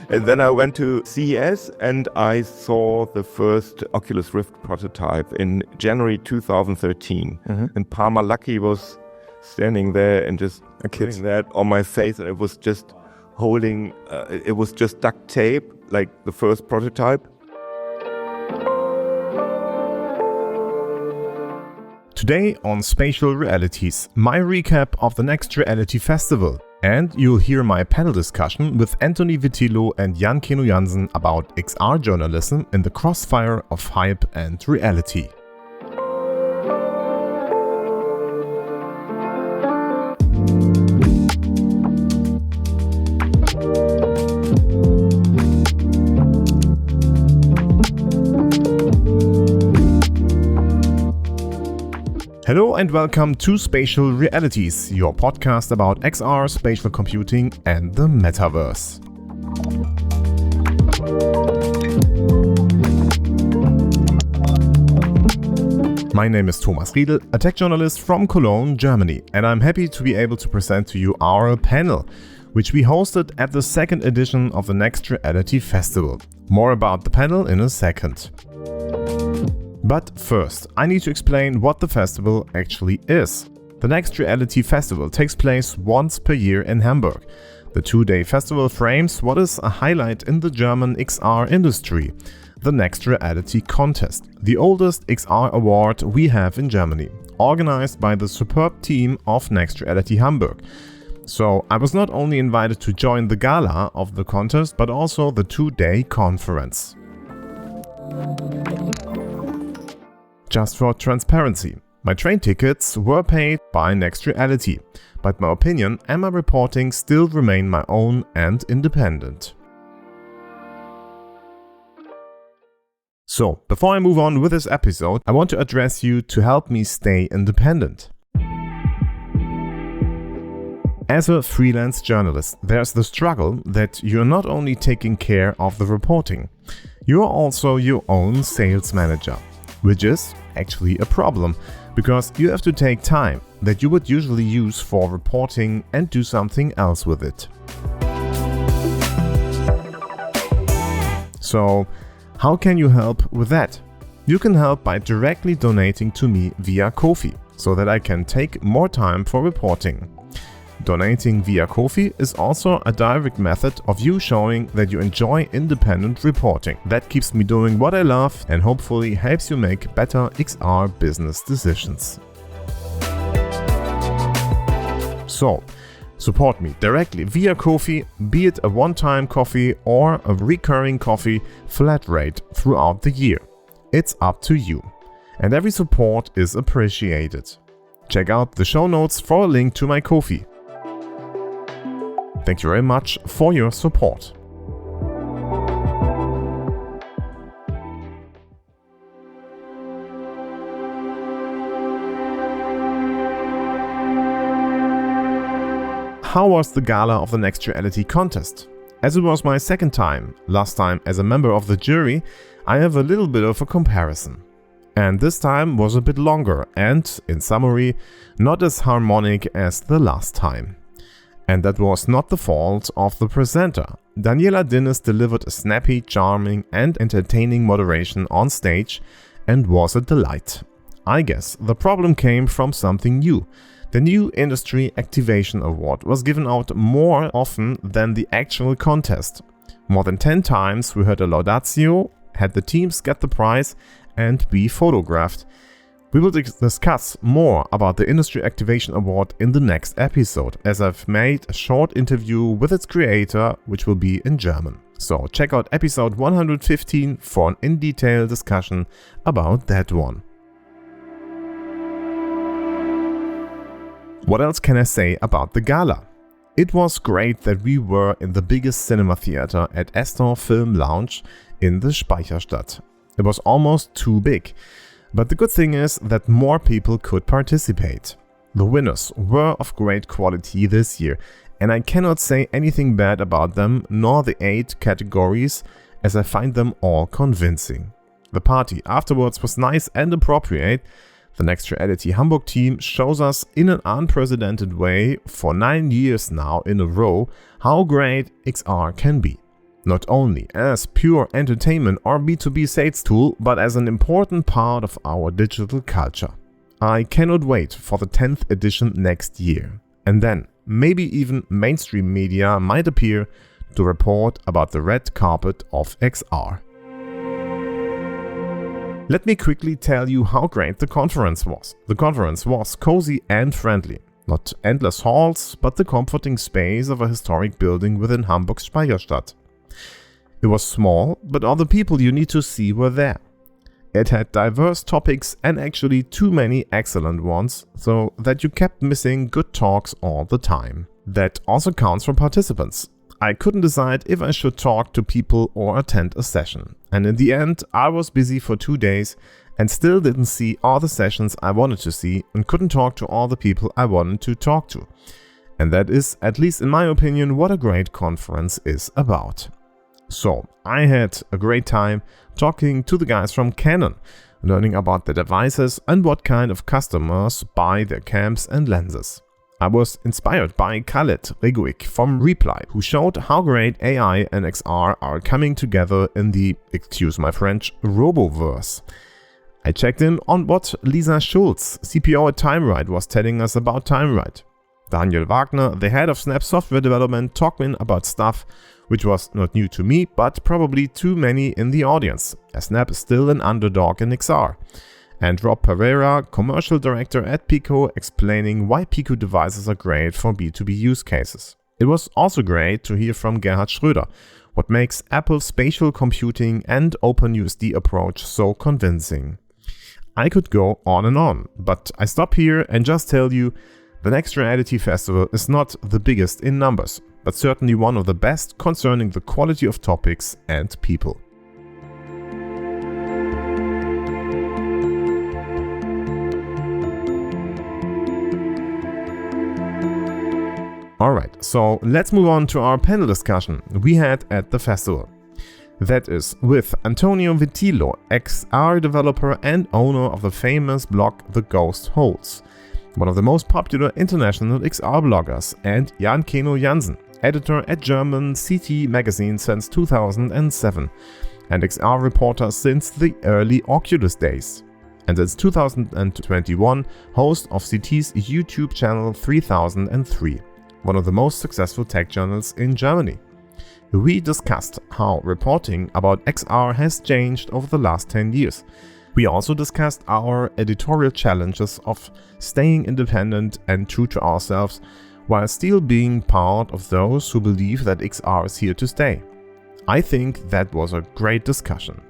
And then I went to CES and I saw the first Oculus Rift prototype in January 2013. And Palmer Luckey was standing there and just putting that on my face, and it was just holding, it was just duct tape, like the first prototype. Today on Spatial Realities, my recap of the nextReality.Festival, and you'll hear my panel discussion with Antony Vitillo and Jan-Keno Janssen about XR journalism in the crossfire of hype and reality. Hello and welcome to Spatial Realities, your podcast about XR, spatial computing and the metaverse. My name is Thomas Riedel, a tech journalist from Cologne, Germany, and I'm happy to be able to present to you our panel, which we hosted at the second edition of the nextReality.Festival. More about the panel in a second. But first, I need to explain what the festival actually is. The nextReality.Festival takes place once per year in Hamburg. The two-day festival frames what is a highlight in the German XR industry, the nextReality.Contest, the oldest XR award we have in Germany, organized by the superb team of nextReality Hamburg. So I was not only invited to join the gala of the contest, but also the two-day conference. Just for transparency, my train tickets were paid by nextReality, but my opinion and my reporting still remain my own and independent. So, before I move on with this episode, I want to address you to help me stay independent. As a freelance journalist, there's the struggle that you're not only taking care of the reporting, you're also your own sales manager. Which is actually a problem, because you have to take time that you would usually use for reporting and do something else with it. So, how can you help with that? You can help by directly donating to me via Ko-fi, so that I can take more time for reporting. Donating via Ko-fi is also a direct method of you showing that you enjoy independent reporting. That keeps me doing what I love and hopefully helps you make better XR business decisions. So, support me directly via Ko-fi, be it a one-time coffee or a recurring coffee flat rate throughout the year. It's up to you. And every support is appreciated. Check out the show notes for a link to my Ko-fi. Thank you very much for your support. How was the gala of the nextReality.Contest? As it was my second time, last time as a member of the jury, I have a little bit of a comparison. And this time was a bit longer and, in summary, not as harmonic as the last time. And that was not the fault of the presenter. Daniela Dinnes delivered a snappy, charming and entertaining moderation on stage and was a delight. I guess the problem came from something new. The new Industry Activation Award was given out more often than the actual contest. More than 10 times we heard a laudatio, had the teams get the prize and be photographed. We will discuss more about the Industry Activation Award in the next episode, as I've made a short interview with its creator, which will be in German. So check out episode 115 for an in-detail discussion about that one. What else can I say about the gala? It was great that we were in the biggest cinema theater at Astor Film Lounge in the Speicherstadt. It was almost too big. But the good thing is that more people could participate. The winners were of great quality this year, and I cannot say anything bad about them nor the 8 categories, as I find them all convincing. The party afterwards was nice and appropriate. The nextReality Hamburg team shows us in an unprecedented way for 9 years now in a row how great XR can be. not only as pure entertainment or B2B sales tool, but as an important part of our digital culture. I cannot wait for the 10th edition next year. And then, maybe even mainstream media might appear to report about the red carpet of XR. Let me quickly tell you how great the conference was. The conference was cozy and friendly. Not endless halls, but the comforting space of a historic building within Hamburg's Speicherstadt. It was small, but all the people you need to see were there. It had diverse topics and actually too many excellent ones, so that you kept missing good talks all the time. That also counts for participants. I couldn't decide if I should talk to people or attend a session. And in the end, I was busy for 2 days and still didn't see all the sessions I wanted to see and couldn't talk to all the people I wanted to talk to. And that is, at least in my opinion, what a great conference is about. So, I had a great time talking to the guys from Canon, learning about their devices and what kind of customers buy their cams and lenses. I was inspired by Khaled Reguik from Reply, who showed how great AI and XR are coming together in the, excuse my French, Roboverse. I checked in on what Lisa Schulz, CPO at TimeRight, was telling us about TimeRight. Daniel Wagner, the head of Snap software development, talked in about stuff which was not new to me, but probably too many in the audience, as Snap is still an underdog in XR. And Rob Pereira, commercial director at Pico, explaining why Pico devices are great for B2B use cases. It was also great to hear from Gerhard Schröder what makes Apple's spatial computing and OpenUSD approach so convincing. I could go on, but I stop here and just tell you the nextReality.Festival is not the biggest in numbers, but certainly one of the best concerning the quality of topics and people. Alright, so let's move on to our panel discussion we had at the festival. That is with Antony Vitillo, XR developer and owner of the famous blog The Ghost Holds, one of the most popular international XR bloggers, and Jan-Keno Janssen, editor at German CT magazine since 2007 and XR reporter since the early Oculus days, and since 2021 host of CT's YouTube channel 3003, one of the most successful tech journals in Germany. We discussed how reporting about XR has changed over the last 10 years. We also discussed our editorial challenges of staying independent and true to ourselves while still being part of those who believe that XR is here to stay. I think that was a great discussion.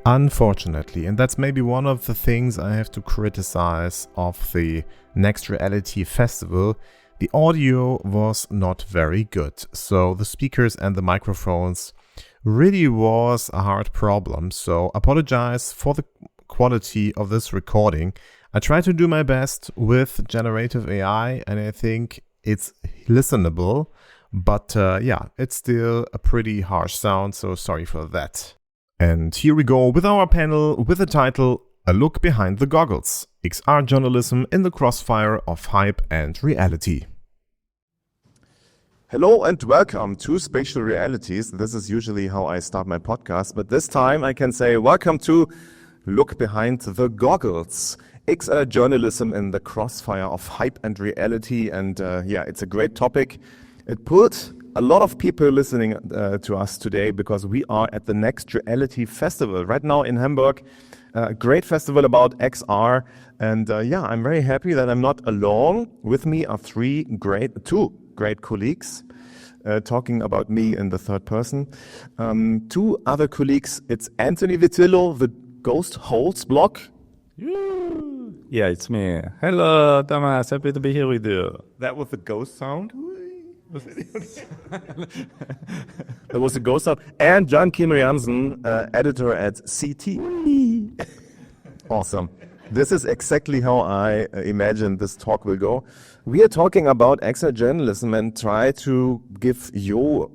Unfortunately, and that's maybe one of the things I have to criticize of the nextReality.Festival, the audio was not very good, so the speakers and the microphones really was a hard problem, so apologize for the quality of this recording. I try to do my best with generative AI and I think it's listenable, but yeah, it's still a pretty harsh sound, so sorry for that. And here we go with our panel with the title A Look Behind the Goggles, XR Journalism in the Crossfire of Hype and Reality. Hello and welcome to Spatial Realities. This is usually how I start my podcast, but this time I can say welcome to Look Behind the Goggles, XR Journalism in the Crossfire of Hype and Reality. And yeah, it's a great topic. It put a lot of people listening to us today because we are at the nextReality.Festival right now in Hamburg. A great festival about XR. And yeah, I'm very happy that I'm not alone. With me are two great colleagues talking about me in the third person. Two other colleagues, it's Antony Vitillo, the Ghost Holds blog. Yeah, it's me. Hello, Thomas. Happy to be here with you. That was the ghost sound? That was the ghost sound. And Jan-Keno Janssen, editor at CT. Awesome. This is exactly how I imagine this talk will go. We are talking about XR journalism and try to give you,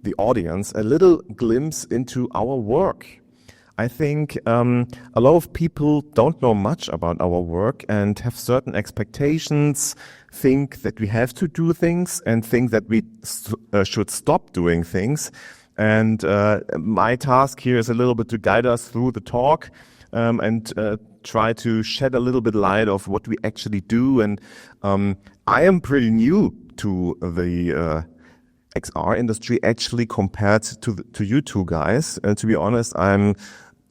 the audience, a little glimpse into our work. I think a lot of people don't know much about our work and have certain expectations, think that we have to do things and think that we should stop doing things. And my task here is a little bit to guide us through the talk and try to shed a little bit light of what we actually do. And I am pretty new to the XR industry, actually, compared to you two guys. And to be honest, I'm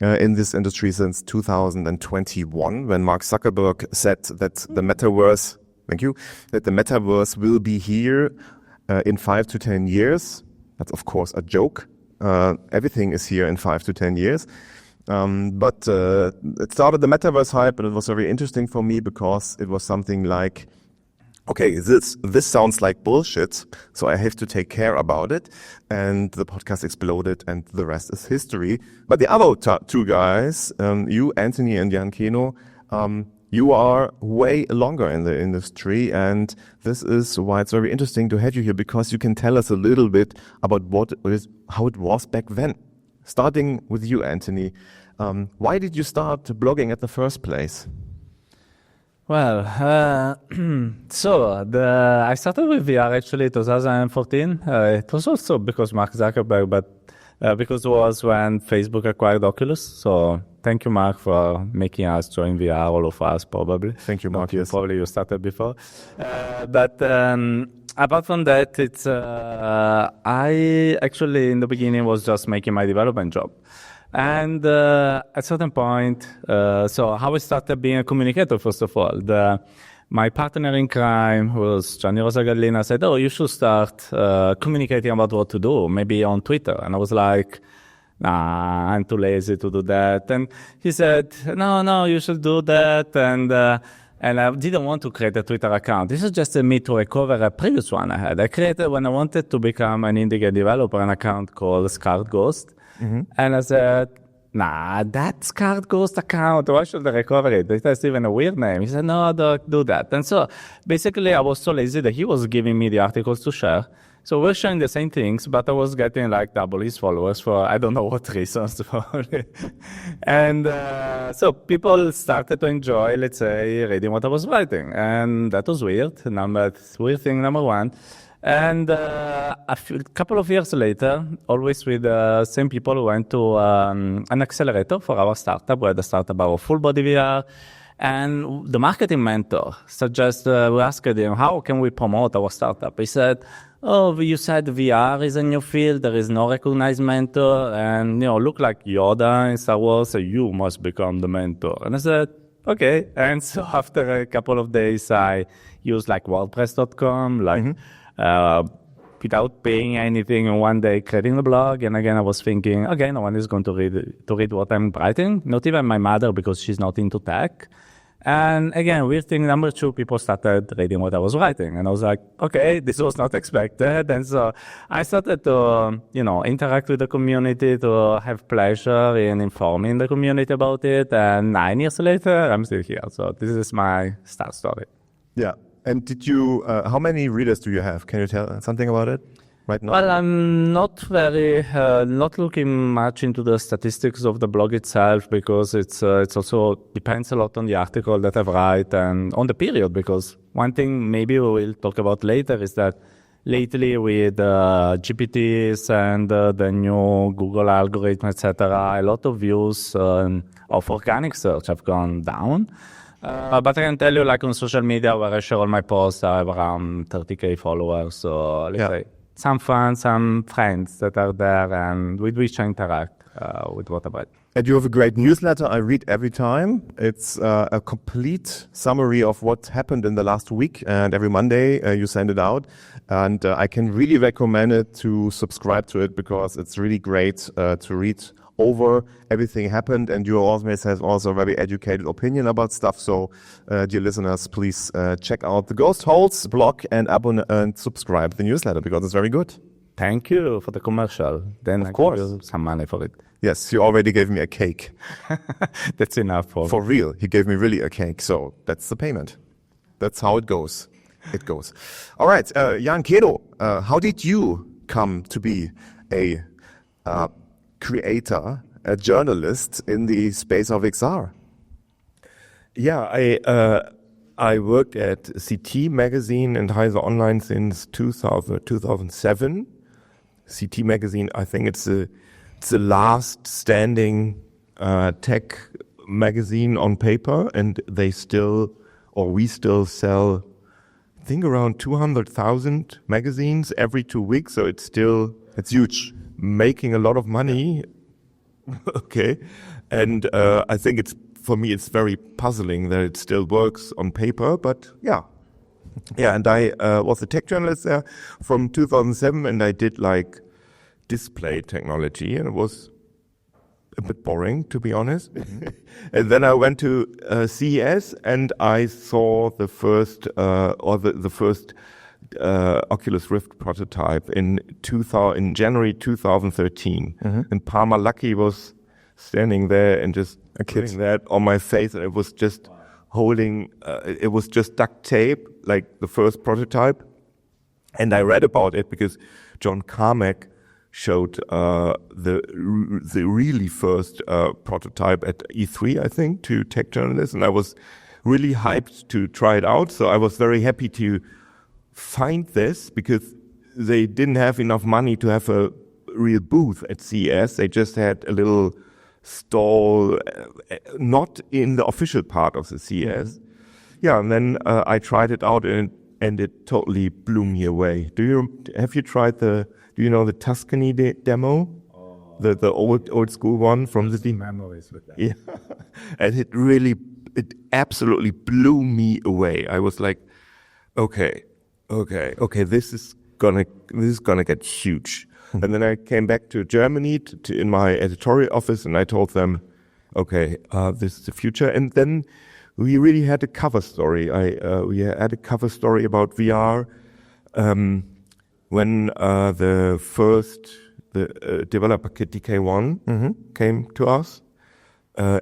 in this industry since 2021, when Mark Zuckerberg said that the metaverse, that the metaverse will be here in 5 to 10 years. That's, of course, a joke. Everything is here in 5 to 10 years. But it started the metaverse hype, and it was very interesting for me because it was something like, okay, this sounds like bullshit, so I have to take care about it. And the podcast exploded, and the rest is history. But the other two guys, you, Antony and Jan-Keno, you are way longer in the industry, and this is why it's very interesting to have you here, because you can tell us a little bit about how it was back then. Starting with you, Antony, why did you start blogging at the first place? Well, I started with VR actually 2014. It was also because Mark Zuckerberg, but because it was when Facebook acquired Oculus. So thank you, Mark, for making us join VR, all of us probably. Thank you, Mark. Yes. Probably you started before. But apart from that, it's I actually in the beginning was just making my development job. And at a certain point, so how I started being a communicator, first of all, my partner in crime was Gianni Rosagallina, said, oh, you should start communicating about what to do, maybe on Twitter. And I was like, nah, I'm too lazy to do that. And he said, no, you should do that. And I didn't want to create a Twitter account. This is just me to recover a previous one I had. I created, when I wanted to become an indie game developer, an account called Scarred Ghost. Mm-hmm. And I said, nah, that Scarred Ghost account, why should I recover it? It has even a weird name. He said, no, don't do that. And so basically I was so lazy that he was giving me the articles to share. So we're sharing the same things, but I was getting like double his followers for I don't know what reasons. And so people started to enjoy, let's say, reading what I was writing. And that was weird. Weird thing number one. And a couple of years later, always with the same people, we went to an accelerator for our startup. We had a startup about full body VR. And the marketing mentor suggested, we asked him, how can we promote our startup? He said, oh, you said VR is a new field. There is no recognized mentor. And, look like Yoda in Star Wars, so you must become the mentor. And I said, okay. And so after a couple of days, I used like WordPress.com, without paying anything, and one day creating the blog. And again, I was thinking, okay, no one is going to read what I'm writing, not even my mother, because she's not into tech. And again, weird thing number two, people started reading what I was writing. And I was like, okay, this was not expected. And so I started to, interact with the community, to have pleasure in informing the community about it. And 9 years later, I'm still here. So this is my start story. Yeah. And did you, how many readers do you have? Can you tell something about it right now? Well, I'm not looking much into the statistics of the blog itself, because it's also depends a lot on the article that I write and on the period, because one thing maybe we will talk about later is that lately with GPTs and the new Google algorithm, etc., a lot of views of organic search have gone down. But I can tell you, like on social media where I share all my posts, I have around 30K followers. So let's say some fans, some friends that are there and with which I interact with what I write. And you have a great newsletter I read every time. It's a complete summary of what happened in the last week. And every Monday you send it out. And I can really recommend it to subscribe to it, because it's really great to read over everything happened, and you always have also a very educated opinion about stuff. So, dear listeners, please check out the Ghost Holes blog and subscribe to the newsletter, because it's very good. Thank you for the commercial. Then of course, give you some money for it. Yes, you already gave me a cake. That's enough for real. He gave me really a cake, so that's the payment. That's how it goes. All right, Jan-Keno, how did you come to be a creator, a journalist in the space of XR? Yeah, I worked at CT magazine and Heise Online since 2007. CT magazine. I think it's the last standing tech magazine on paper, and we still sell, I think, around 200,000 magazines every 2 weeks. So it's huge, making a lot of money. Okay, and I think for me it's very puzzling that it still works on paper, but yeah. And I was a tech journalist there from 2007, and I did like display technology, and it was a bit boring, to be honest. And then I went to CES, and I saw the first Oculus Rift prototype in January 2013. And Palmer Luckey was standing there and just putting that on my face, and it was just holding, it was just duct tape, like the first prototype. And I read about it because John Carmack showed the really first prototype at E3, I think, to tech journalists, and I was really hyped to try it out. So I was very happy to find this because they didn't have enough money to have a real booth at CES. They just had a little stall, not in the official part of the CES. Yeah, and then I tried it out, and it totally blew me away. Have you tried do you know the Tuscany demo? The old school one from the memories with that. Yeah, and it absolutely blew me away. I was like, okay, this is gonna get huge. And then I came back to Germany in my editorial office, and I told them, okay, this is the future. And then we really had a cover story. We had a cover story about VR when the developer kit DK1 came to us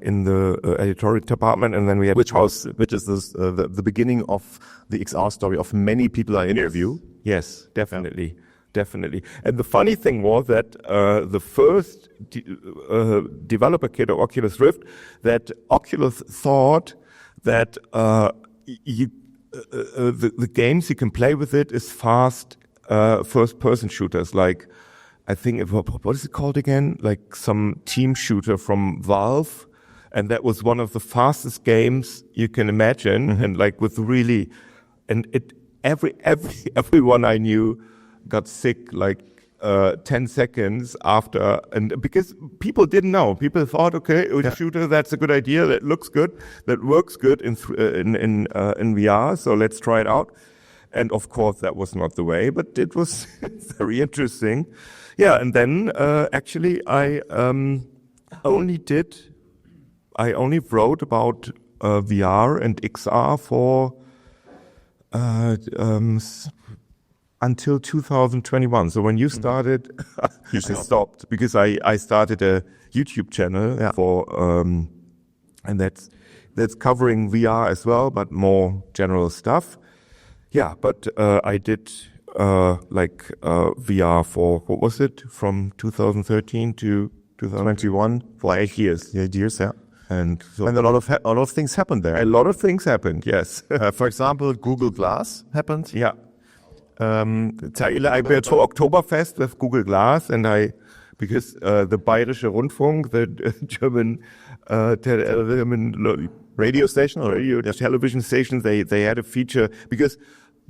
in the editorial department, and then we had which is the beginning of the XR story of many people I interview. Yes, definitely. Definitely. And the funny thing was that the first developer kit of Oculus Rift, that Oculus thought that the games you can play with it is fast first-person shooters, like, I think, what is it called again? Like some team shooter from Valve. And that was one of the fastest games you can imagine. And like with really, and everyone I knew got sick like 10 seconds after, and because people didn't know. People thought, okay, a shooter, that's a good idea, that looks good, that works good in VR, so let's try it out. And of course, that was not the way, but it was very interesting. Yeah, and then actually, I only wrote about VR and XR for until 2021. So when you started, I stopped because I started a YouTube channel for, and that's covering VR as well, but more general stuff. Yeah, but I did VR for, what was it, from 2013 to 2021 for 8 years. 8 years, yeah. And so a lot of things happened there. A lot of things happened, yes. For example, Google Glass happened. Yeah. I went to Oktoberfest with Google Glass, and because the Bayerische Rundfunk, the German radio station or television station, they had a feature, because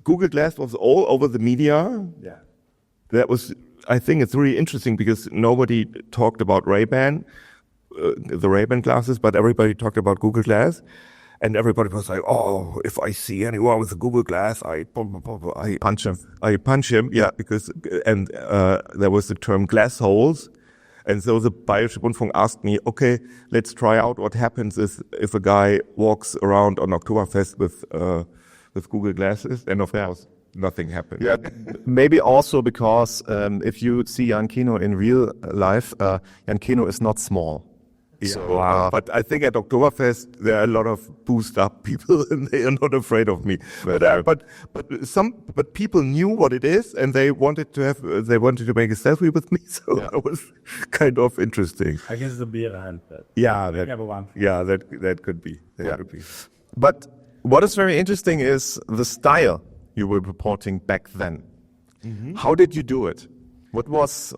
Google Glass was all over the media. Yeah. That was, I think it's really interesting because nobody talked about Ray-Ban, the Ray-Ban glasses, but everybody talked about Google Glass. And everybody was like, oh, if I see anyone with a Google Glass, I punch him. I punch him, yeah, because, and there was the term glass holes. And so the Bayerische Rundfunk asked me, okay, let's try out what happens if a guy walks around on Oktoberfest with Google glasses. And of course, nothing happened. Yeah, maybe also because if you see Jan-Keno in real life, Jan-Keno is not small. Yeah. So, but I think at Oktoberfest there are a lot of boozed up people, and they are not afraid of me. But people knew what it is, and they wanted to make a selfie with me. So that was kind of interesting. I guess the beer hand. That could be. Could be. But what is very interesting is the style you were reporting back then. Mm-hmm. How did you do it? What was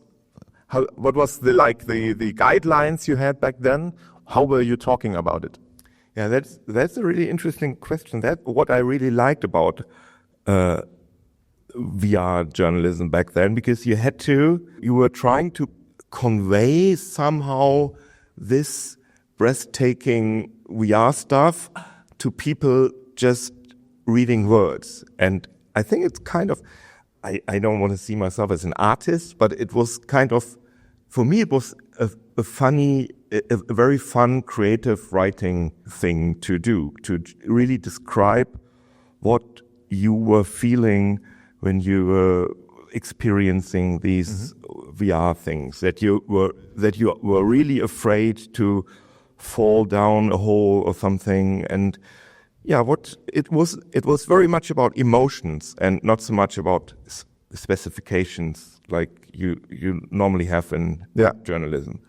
the guidelines you had back then? How were you talking about it? Yeah, that's a really interesting question. That's what I really liked about VR journalism back then, because you were trying to convey somehow this breathtaking VR stuff to people just reading words. And I think it's kind of, I don't want to see myself as an artist, but it was kind of, for me, it was a very fun, creative writing thing to do, to really describe what you were feeling when you were experiencing these VR things, that you were really afraid to fall down a hole or something. And yeah, it was very much about emotions and not so much about specifications like you normally have in journalism.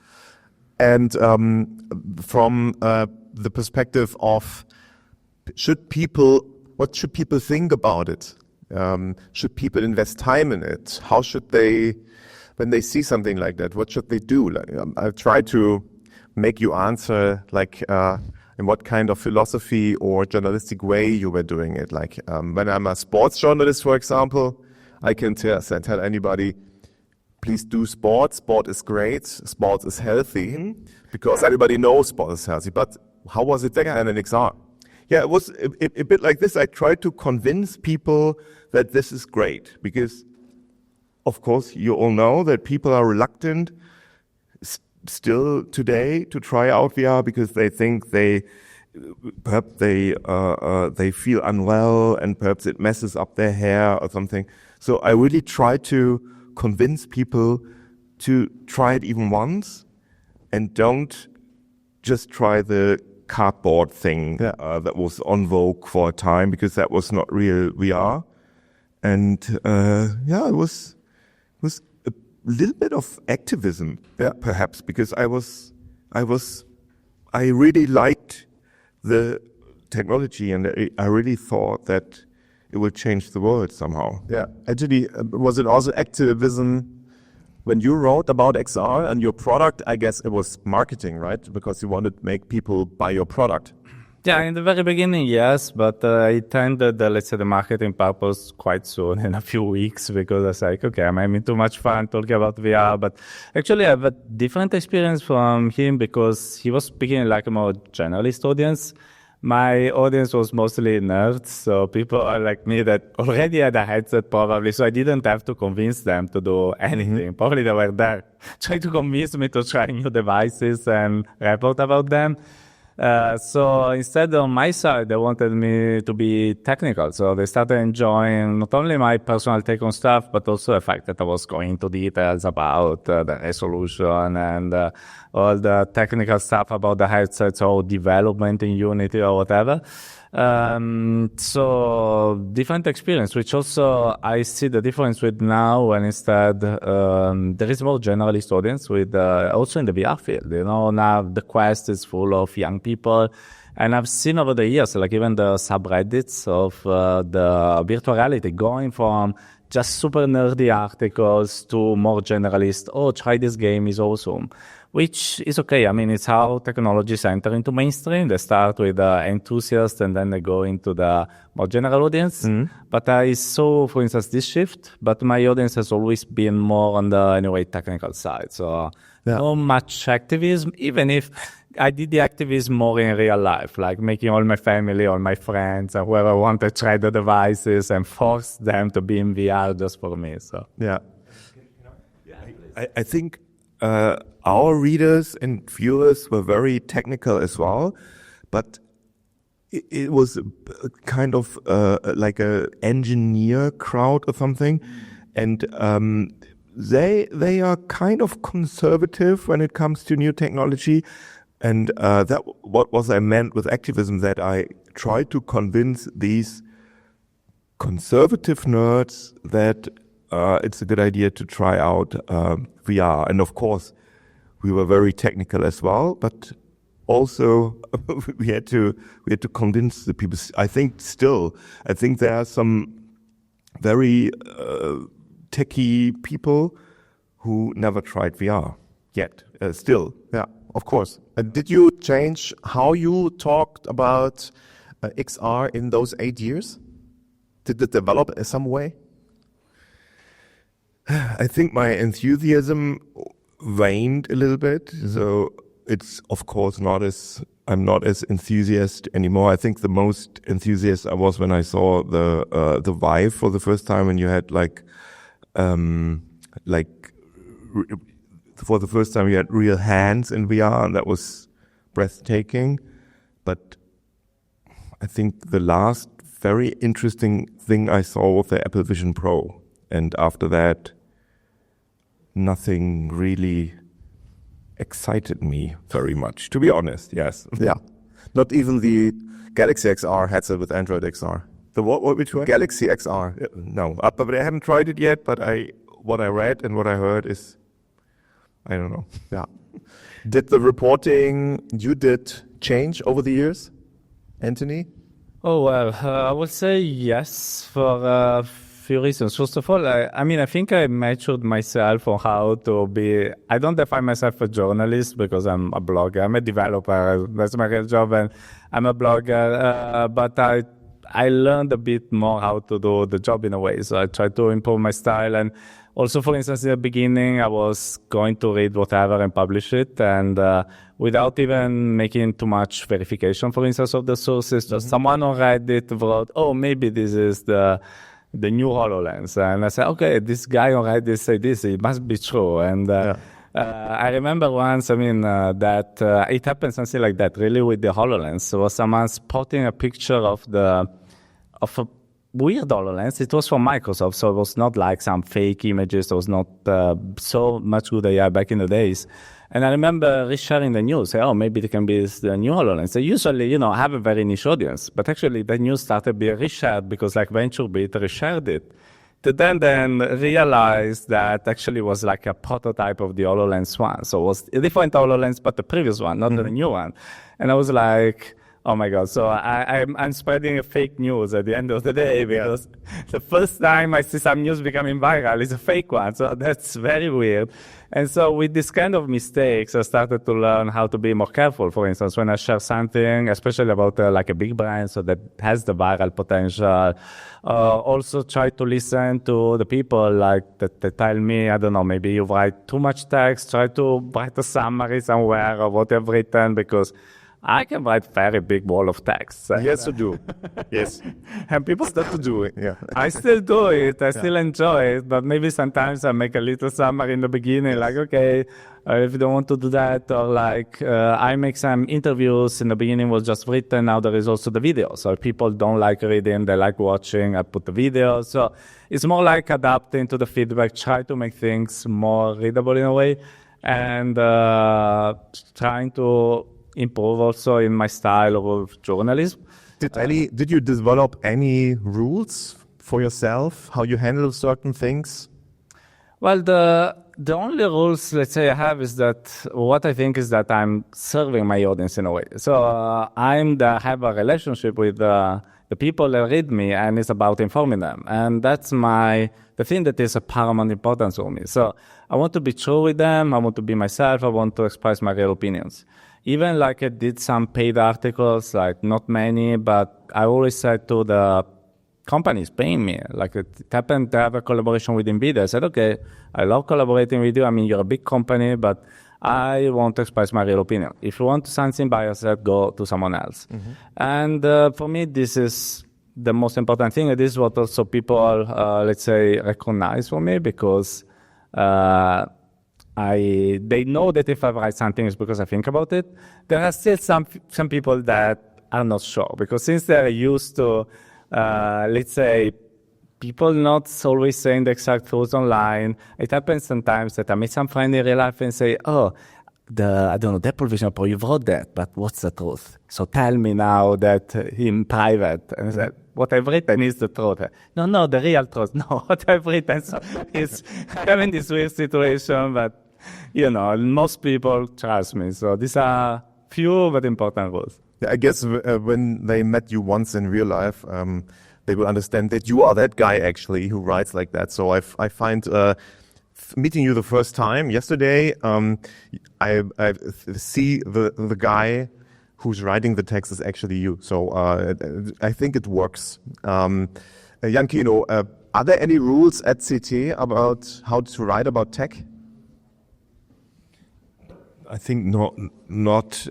And from the perspective of what should people think about it? Should people invest time in it? How should they, when they see something like that, what should they do? I've tried to make you answer in what kind of philosophy or journalistic way you were doing it. When I'm a sports journalist, for example, I can tell anybody, please do sports. Sport is great. Sport is healthy, because everybody knows sport is healthy. But how was it there in XR? Yeah, it was a bit like this. I tried to convince people that this is great because, of course, you all know that people are reluctant still today to try out VR because they think perhaps they feel unwell and perhaps it messes up their hair or something. So I really tried to convince people to try it even once and don't just try the cardboard thing that was on vogue for a time, because that was not real VR. And it was a little bit of activism, perhaps, because I really liked the technology and I really thought that it would change the world somehow. Yeah, actually, was it also activism when you wrote about XR and your product? I guess it was marketing, right? Because you wanted to make people buy your product. Yeah, in the very beginning, yes, but I tended, let's say, the marketing purpose quite soon, in a few weeks, because I was like, okay, I'm having too much fun talking about VR. But actually, I have a different experience from him because he was speaking like a more generalist audience. My audience was mostly nerds, so people are like me that already had a headset probably, so I didn't have to convince them to do anything. Probably they were there trying to convince me to try new devices and report about them. So instead, on my side, they wanted me to be technical. So they started enjoying not only my personal take on stuff, but also the fact that I was going into details about the resolution and all the technical stuff about the headsets or development in Unity or whatever. So different experience, which also I see the difference with now when instead there is more generalist audience with also in the VR field. You know, now the Quest is full of young people, and I've seen over the years, like even the subreddits of the virtual reality going from just super nerdy articles to more generalist. Oh, try this game, is awesome. Which is okay. I mean, it's how technologies enter into mainstream. They start with enthusiasts and then they go into the more general audience. But I saw, for instance, this shift, but my audience has always been more on the, technical side. So not much activism, even if I did the activism more in real life, like making all my family, all my friends, and whoever wanted to try the devices and force them to be in VR just for me. So I think our readers and viewers were very technical as well, but it was kind of like a engineer crowd or something, and they are kind of conservative when it comes to new technology, and that what was I meant with activism, that I tried to convince these conservative nerds that it's a good idea to try out VR, and of course we were very technical as well, but also we had to convince the people. I think there are some very techie people who never tried VR yet, still. Yeah, of course. Did you change how you talked about XR in those 8 years? Did it develop in some way? I think my enthusiasm waned a little bit. So it's, of course, I'm not as enthusiastic anymore. I think the most enthusiast I was when I saw the Vive for the first time, and you had for the first time you had real hands in VR, and that was breathtaking. But I think the last very interesting thing I saw was the Apple Vision Pro. And after that, nothing really excited me very much, to be honest, yes. Yeah. Not even the Galaxy XR headset with Android XR. The what which one? Galaxy XR. No, but I haven't tried it yet, but what I read and what I heard is, I don't know. Yeah. Did the reporting you did change over the years, Antony? Oh, well, I would say yes for a few reasons. First of all, I think I matured myself on how to be. I don't define myself a journalist because I'm a blogger. I'm a developer. That's my real job, and I'm a blogger. But I learned a bit more how to do the job in a way. So I tried to improve my style. And also, for instance, in the beginning, I was going to read whatever and publish it. And without even making too much verification, for instance, of the sources, just someone on Reddit wrote, oh, maybe this is the new HoloLens. And I said, okay, this guy on Reddit said this, it must be true. And I remember once, that it happened something like that, really, with the HoloLens. So was someone spotting a picture of a weird HoloLens. It was from Microsoft, so it was not like some fake images. It was not so much good AI back in the days. And I remember resharing the news, say, oh, maybe it can be the new HoloLens. So usually, I have a very niche audience, but actually the news started being reshared because VentureBeat reshared it. To then realize that actually was like a prototype of the HoloLens one. So it was a different HoloLens, but the previous one, not the new one. And I was like, oh my God. So I'm spreading a fake news at the end of the day because the first time I see some news becoming viral is a fake one. So that's very weird. And so with this kind of mistakes, I started to learn how to be more careful. For instance, when I share something, especially about like a big brand, so that has the viral potential, also try to listen to the people that tell me, I don't know, maybe you write too much text, try to write a summary somewhere of what you've written, because I can write very big wall of text. Yes, you do. Yes. And people start to do it. Yeah. I still do it. I still enjoy it. But maybe sometimes I make a little summary in the beginning, like, okay, if you don't want to do that, or I make some interviews in the beginning was just written. Now there is also the video. So if people don't like reading, they like watching, I put the video. So it's more like adapting to the feedback, try to make things more readable in a way, and trying to improve also in my style of journalism. Did you develop any rules for yourself, how you handle certain things? Well, the only rules, let's say, I have is that what I think is that I'm serving my audience in a way. So I have a relationship with the people that read me, and it's about informing them. And that's the thing that is a paramount importance for me. So I want to be true with them. I want to be myself. I want to express my real opinions. Even I did some paid articles, not many, but I always said to the companies paying me, it happened to have a collaboration with NVIDIA. I said, okay, I love collaborating with you. You're a big company, but I want to express my real opinion. If you want something by yourself, go to someone else. Mm-hmm. And for me, this is the most important thing. And this is what also people, let's say, recognize for me, because they know that if I write something, it's because I think about it. There are still some people that are not sure, because since they're used to, let's say, people not always saying the exact truth online, it happens sometimes that I meet some friend in real life and say, oh, I don't know, the Apple Vision Pro, you wrote that, but what's the truth? So tell me now that in private. And I said, what I've written is the truth. No, the real truth. No, what I've written. So it's having this weird situation, but, most people trust me. So these are few but important rules. Yeah, I guess when they met you once in real life, they will understand that you are that guy actually who writes like that. So I find meeting you the first time yesterday, I see the guy who's writing the text is actually you. So I think it works. Jan-Keno, are there any rules at CT about how to write about tech? I think not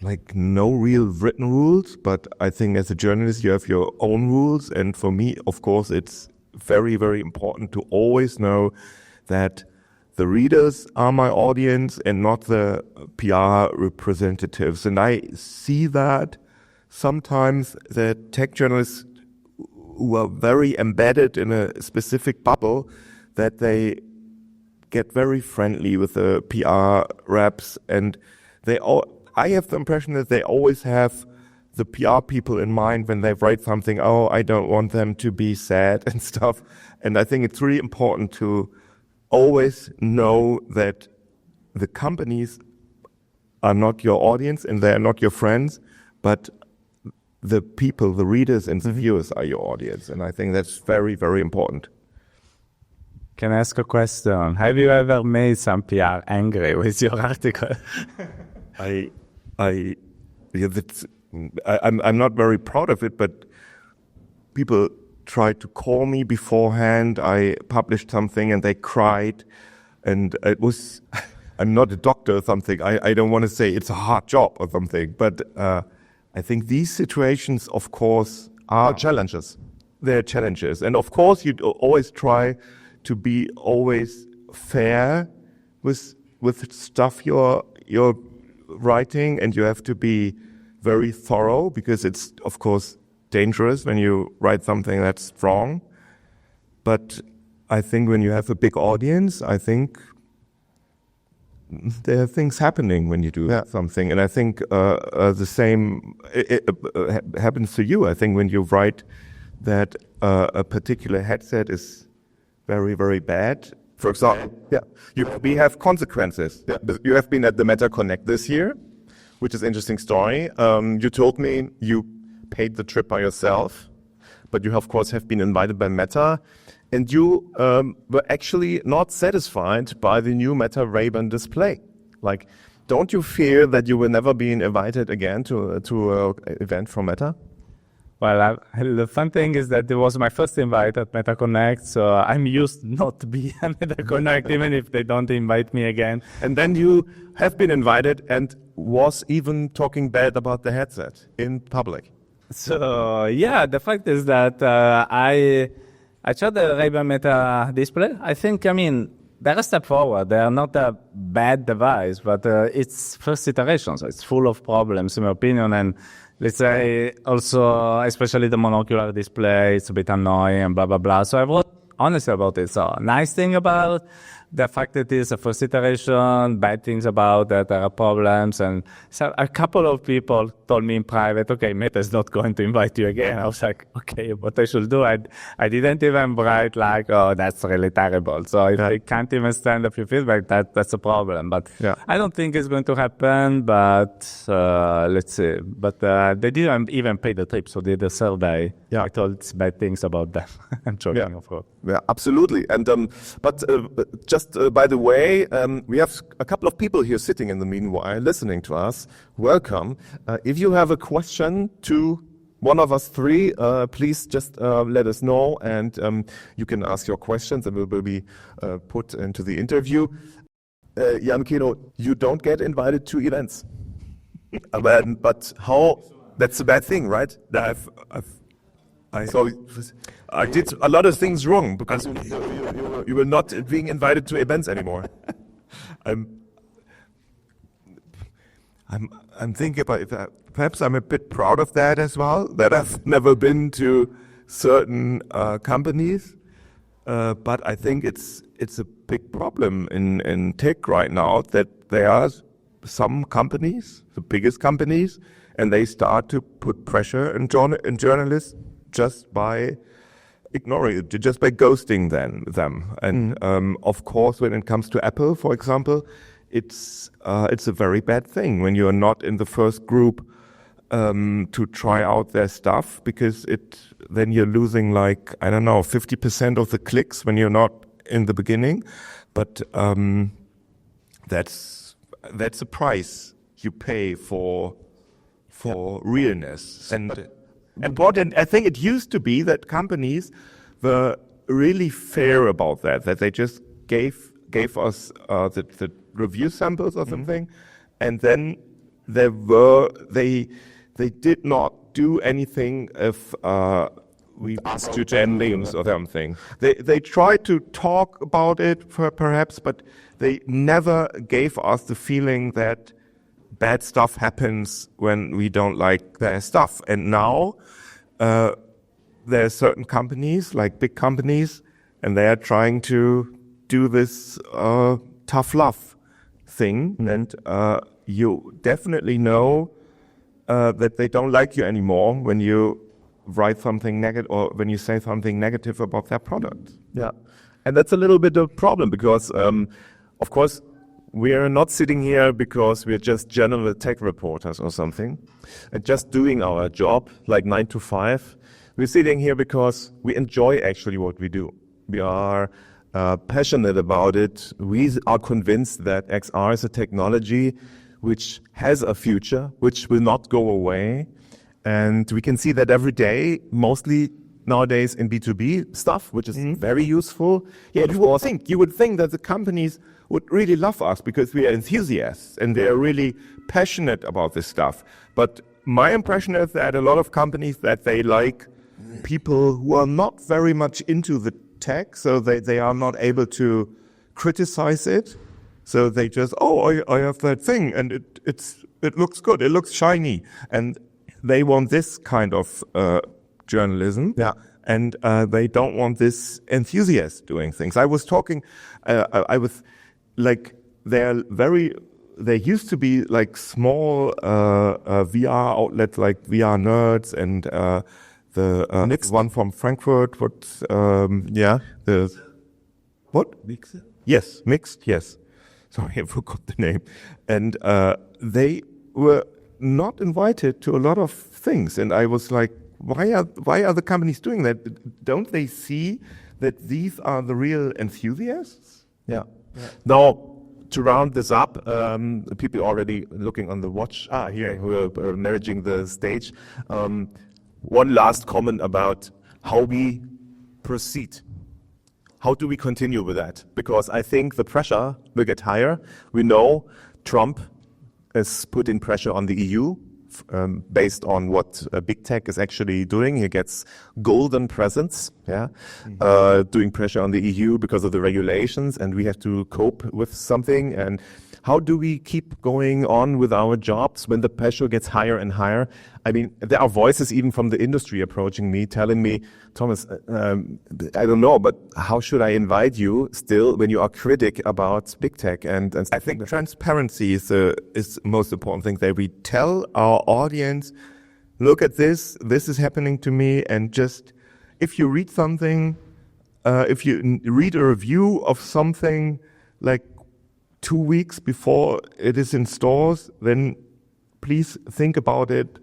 like no real written rules, but I think as a journalist you have your own rules. And for me, of course, it's very, very important to always know that the readers are my audience and not the PR representatives. And I see that sometimes the tech journalists who are very embedded in a specific bubble, that they get very friendly with the PR reps, and I have the impression that they always have the PR people in mind when they write something. Oh, I don't want them to be sad and stuff. And I think it's really important to always know that the companies are not your audience and they're not your friends, but the people, the readers and the viewers are your audience. And I think that's very, very important. Can I ask a question? Have you ever made some PR angry with your article? I'm not very proud of it, but people tried to call me beforehand. I published something and they cried, and it was, I'm not a doctor or something. I don't want to say it's a hard job or something, but I think these situations, of course, are challenges. They're challenges. And of course, you always try to be always fair with stuff you're writing, and you have to be very thorough, because it's, of course, dangerous when you write something that's wrong. But I think when you have a big audience, I think there are things happening when you do something. And I think the same happens to you. I think when you write that a particular headset is very, very bad, for example, we have consequences. Yeah. You have been at the Meta Connect this year, which is an interesting story. You told me you paid the trip by yourself, but you, of course, have been invited by Meta, and you were actually not satisfied by the new Meta Ray-Ban display. Like, don't you fear that you will never be invited again to an event from Meta? Well, the fun thing is that it was my first invite at Meta Connect, so I'm used not to be at Meta Connect, even if they don't invite me again. And then you have been invited and was even talking bad about the headset in public. So, yeah, the fact is that I tried the Ray-Ban Meta display. I think, they're a step forward. They are not a bad device, but it's first iteration, so it's full of problems, in my opinion. And let's say also, especially the monocular display, it's a bit annoying and blah, blah, blah. So I wrote honestly about it. So nice thing about the fact that it's a first iteration, bad things about that there are problems. And so a couple of people told me in private, okay, Meta is not going to invite you again. I was like, okay, what I should do? I didn't even write like, oh, that's really terrible. So if they can't even stand up your feedback, that's a problem. But I don't think it's going to happen, but let's see. But they didn't even pay the trip, so they did a survey. Yeah. I told bad things about them. I'm joking, of course. Yeah, absolutely. And but just by the way, we have a couple of people here sitting in the meanwhile, listening to us. Welcome. If you have a question to one of us three, please just let us know, and you can ask your questions, and we will be put into the interview. Jan-Keno, you don't get invited to events, but how? That's a bad thing, right? I did a lot of things wrong because you were not being invited to events anymore. I'm thinking about it. Perhaps I'm a bit proud of that as well, that I've never been to certain companies. But I think it's a big problem in tech right now, that there are some companies, the biggest companies, and they start to put pressure on journalists just by ignoring it, just by ghosting them. And of course, when it comes to Apple, for example, it's a very bad thing when you're not in the first group to try out their stuff, because then you're losing 50% of the clicks when you're not in the beginning. but that's a price you pay for realness. And I think it used to be that companies were really fair about that they just gave us the review samples or something, and then they did not do anything if we asked you to end names or something. They tried to talk about it perhaps, but they never gave us the feeling that bad stuff happens when we don't like their stuff. And now there are certain companies, like big companies, and they are trying to do this tough love thing, and you definitely know that they don't like you anymore when you write something negative or when you say something negative about their product. Yeah, and that's a little bit of a problem because, of course, we are not sitting here because we're just general tech reporters or something and just doing our job like 9 to 5. We're sitting here because we enjoy actually what we do. We are passionate about it. We are convinced that XR is a technology which has a future, which will not go away. And we can see that every day, mostly nowadays in B2B stuff, which is very useful. Yeah, you would think that the companies would really love us because we are enthusiasts and they are really passionate about this stuff. But my impression is that a lot of companies, that they like people who are not very much into the tech, so they are not able to criticize it. So they just, I have that thing and it looks good, it looks shiny. And they want this kind of journalism. Yeah. And they don't want this enthusiast doing things. I was talking, I was like, there used to be like small VR outlets like VR Nerds and the one from Frankfurt. Mixed? Yes, Mixed, yes. Sorry, I forgot the name. And they were not invited to a lot of things. And I was like, why are the companies doing that? Don't they see that these are the real enthusiasts? Yeah. Now, to round this up, people already looking on the watch here who are managing the stage. One last comment about how we proceed. How do we continue with that? Because I think the pressure will get higher. We know Trump has put in pressure on the EU based on what big tech is actually doing. He gets golden presents, doing pressure on the EU because of the regulations, and we have to cope with something. And how do we keep going on with our jobs when the pressure gets higher and higher? I mean, there are voices even from the industry approaching me, telling me, Thomas, I don't know, but how should I invite you still when you are critic about big tech? And I think transparency is the most important thing, that we tell our audience, look at this is happening to me, and just, if you read something, if you read a review of something like 2 weeks before it is in stores, then please think about it,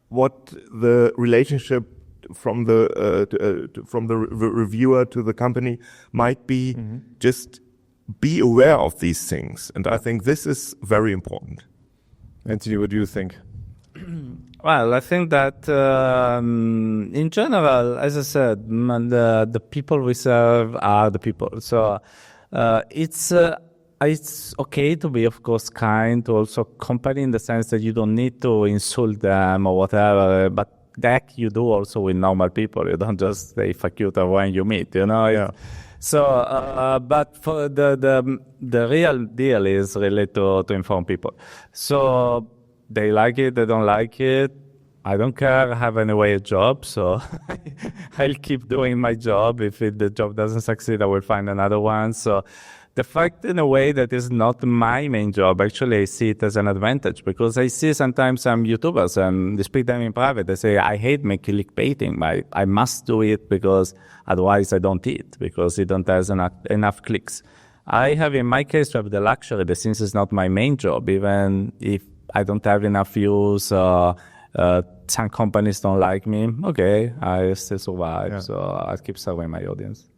what the relationship from the reviewer to the company might be. Just be aware of these things. And I think this is very important. Antony, what do you think? Well, I think that in general, as I said, the people we serve are the people. So it's okay to be, of course, kind to also company, in the sense that you don't need to insult them or whatever, but that you do also with normal people. You don't just say fuck you to when you meet, you know? Yeah. So, but for the real deal is really to inform people. So they like it, they don't like it. I don't care. I have anyway a job, so I'll keep doing my job. If the job doesn't succeed, I will find another one. So the fact, in a way, that is not my main job, actually, I see it as an advantage, because I see sometimes some YouTubers, and they speak to them in private, they say, I hate making clickbaiting. I must do it because otherwise I don't eat, because it don't have enough clicks. I have, in my case, to have the luxury that since it's not my main job, even if I don't have enough views, some companies don't like me, okay, I still survive, so I'll keep serving my audience.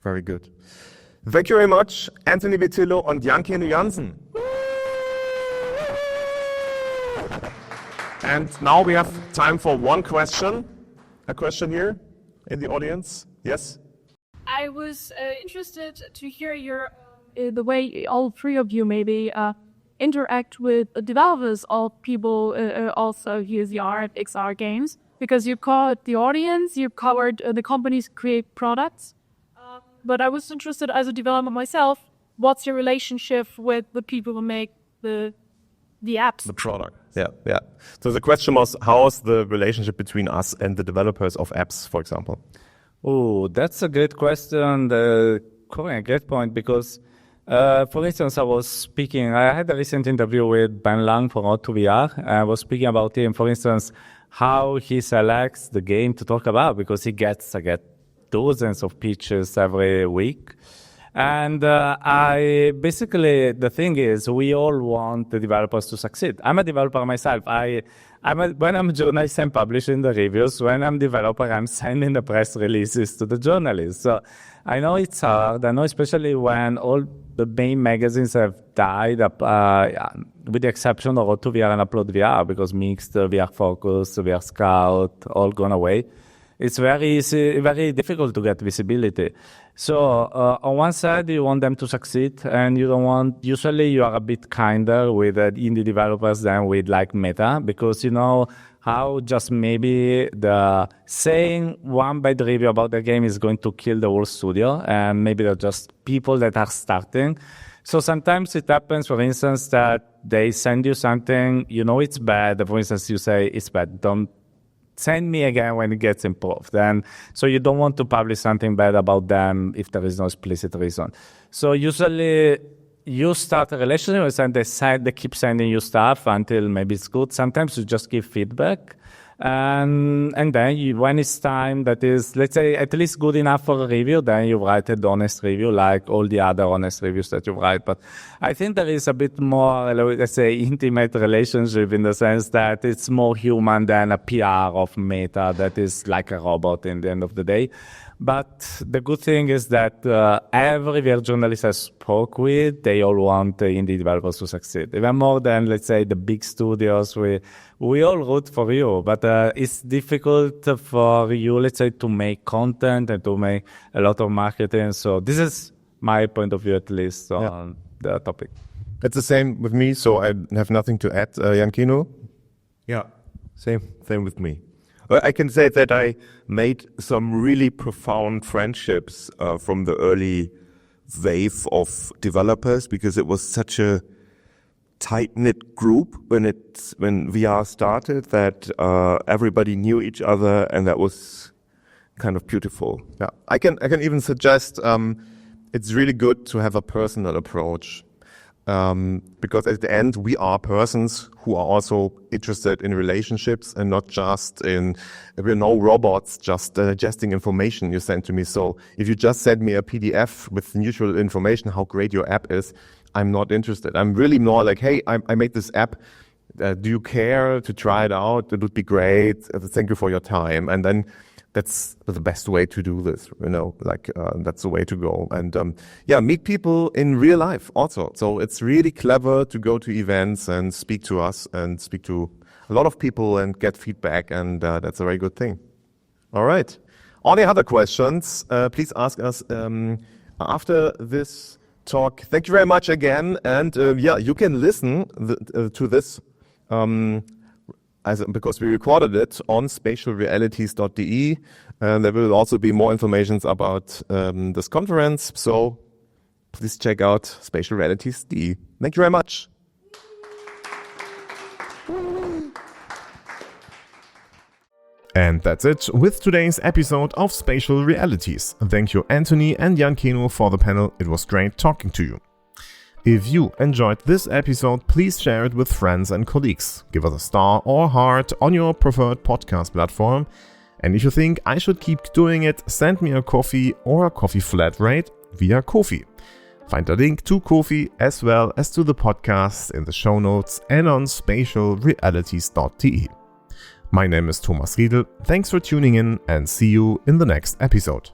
Very good. Thank you very much, Antony Vitillo and Jan-Keno Janssen. And now we have time for one question. A question here in the audience. Yes? I was interested to hear the way all three of you maybe interact with developers of people also use the XR games, because you covered the audience, you covered the companies who create products. But I was interested as a developer myself, what's your relationship with the people who make the apps? The product. Yeah. So the question was, how's the relationship between us and the developers of apps, for example? Oh, that's a great question. A great point, because, for instance, I had a recent interview with Ben Lang for Auto2VR. I was speaking about him, for instance, how he selects the game to talk about, because I get dozens of pitches every week. And the thing is, we all want the developers to succeed. I'm a developer myself. When I'm a journalist, I'm publishing the reviews. When I'm a developer, I'm sending the press releases to the journalists. So I know it's hard. I know especially when all the main magazines have died, with the exception of Auto2VR and Upload VR, because Mixed, VR Focus, VR Scout, all gone away. It's very easy, very difficult to get visibility. So on one side, you want them to succeed, and usually you are a bit kinder with indie developers than with like Meta, because you know how just maybe the saying one bad review about the game is going to kill the whole studio, and maybe they're just people that are starting. So sometimes it happens, for instance, that they send you something, you know it's bad. For instance, you say it's bad, don't send me again when it gets improved. And so you don't want to publish something bad about them if there is no explicit reason. So usually you start a relationship with them, they keep sending you stuff until maybe it's good. Sometimes you just give feedback. And then when it's time that is, let's say, at least good enough for a review, then you write an honest review like all the other honest reviews that you write. But I think there is a bit more, let's say, intimate relationship in the sense that it's more human than a PR of Meta that is like a robot in the end of the day. But the good thing is that every VR journalist I spoke with, they all want indie developers to succeed. Even more than, let's say, the big studios. We all root for you, but it's difficult for you, let's say, to make content and to make a lot of marketing. So this is my point of view, at least, on the topic. It's the same with me, so I have nothing to add. Jan-Keno? Yeah, same with me. I can say that I made some really profound friendships from the early wave of developers, because it was such a tight-knit group when VR started that everybody knew each other, and that was kind of beautiful. Yeah, I can even suggest it's really good to have a personal approach. Because at the end, we are persons who are also interested in relationships and not just we're no robots just digesting information you send to me. So if you just send me a PDF with neutral information, how great your app is, I'm not interested. I'm really more like, hey, I made this app. Do you care to try it out? It would be great. Thank you for your time. And then that's the best way to do this, that's the way to go. And meet people in real life also. So it's really clever to go to events and speak to us and speak to a lot of people and get feedback. And that's a very good thing. All right. Any other questions? Please ask us after this talk. Thank you very much again. And you can listen to this because we recorded it on spatialrealities.de, and there will also be more information about this conference. So please check out spatialrealities.de. Thank you very much. And that's it with today's episode of Spatial Realities. Thank you, Antony and Jan-Keno, for the panel. It was great talking to you. If you enjoyed this episode, please share it with friends and colleagues. Give us a star or heart on your preferred podcast platform. And if you think I should keep doing it, send me a coffee or a coffee flat rate via Ko-fi. Find a link to Ko-fi as well as to the podcast in the show notes and on spatialrealities.de. My name is Thomas Riedel. Thanks for tuning in and see you in the next episode.